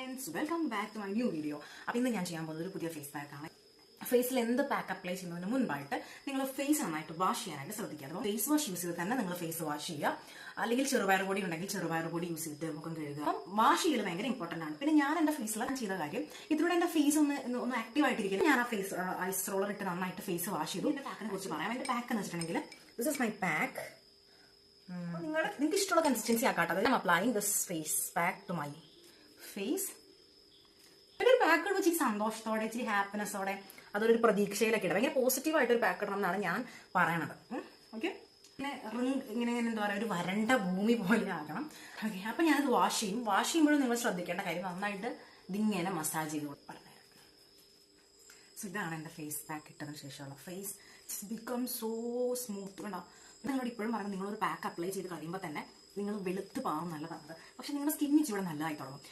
Friends, welcome back to my new video. അപ്പോൾ ഇന്ന് ഞാൻ ചെയ്യാൻ പോകുന്നത് ഒരു പുതിയ ഫേസ് പാക്കാണ്. ഫേസിൽ എന്ത് പാക്ക് അപ്ലൈ ചെയ്യുന്നതിന് മുൻപായിട്ട് നിങ്ങൾ ഫേസ് നന്നായിട്ട് വാഷ് ചെയ്യാനായിട്ട് ശ്രദ്ധിക്കുക. അപ്പോൾ ഫേസ് വാഷ് യൂസ് ചെയ്ത് തന്നെ നിങ്ങൾ ഫേസ് വാഷ് ചെയ്യുക. അല്ലെങ്കിൽ ചെറുപയർ പൊടി ഉണ്ടെങ്കിൽ ചെറുപയർ പൊടി യൂസ് ചെയ്തിട്ട് മുഖം കഴുകുക. അപ്പം വാഷ് ചെയ്യൽ ഭയങ്കര ഇമ്പോർട്ടൻ്റ് ആണ്. പിന്നെ ഞാൻ എൻ്റെ ഫേസിൽ ചെയ്ത കാര്യം, ഇതിലൂടെ എൻ്റെ ഫേസ് ഒന്ന് ആക്റ്റീവ് ആയിട്ടിരിക്കുന്നത്. ഞാൻ ആ ഫേസ് ഐസ് റോളർ ഇട്ട് നന്നായിട്ട് ഫേസ് വാഷ് ചെയ്തു. എൻ്റെ പാക്കിനെ കുറിച്ച് പറയാം. എൻ്റെ പാക്ക് എന്ന് വെച്ചിട്ടുണ്ടെങ്കിൽ ദിസ് ഇസ് മൈ പാക്ക്. നിങ്ങൾക്ക് ഇഷ്ടമുള്ള കൺസിസ്റ്റൻസി ആക്കാട്ടെ. I am applying this face pack to my face. പിന്നെ ഒരു പാക്ക് വെച്ച് സന്തോഷത്തോടെ ഇച്ചിരി ഹാപ്പിനെസ്സോടെ അതൊരു പ്രതീക്ഷയിലൊക്കെ ഇടുക. ഭയങ്കര പോസിറ്റീവായിട്ടൊരു പാക്ക് ഇടണം എന്നാണ് ഞാൻ പറയണത്. ഓക്കെ, പിന്നെ ഇങ്ങനെ എന്താ പറയുക, ഒരു വരണ്ട ഭൂമി പോലെ ആകണം. ഓക്കെ, അപ്പം ഞാനത് വാഷ് ചെയ്യും. വാഷ് ചെയ്യുമ്പോഴും നിങ്ങൾ ശ്രദ്ധിക്കേണ്ട കാര്യം, നന്നായിട്ട് ഇതിങ്ങനെ മസാജ് ചെയ്ത് പറഞ്ഞുതരാം. സോ ഇതാണ് എൻ്റെ ഫേസ് പാക്ക് ഇട്ടതിന് ശേഷമുള്ള face. It's become so smooth. ഉണ്ടാവും. നിങ്ങളോട് ഇപ്പോഴും പറയുന്നത്, നിങ്ങളൊരു പാക്ക് അപ്ലൈ ചെയ്ത് കഴിയുമ്പോൾ തന്നെ നിങ്ങൾ വെളുത്ത് പാവും നല്ലതാണ്. പക്ഷെ നിങ്ങളുടെ സ്കിന്നിച്ച് ഇവിടെ നല്ലതായി തുടങ്ങും.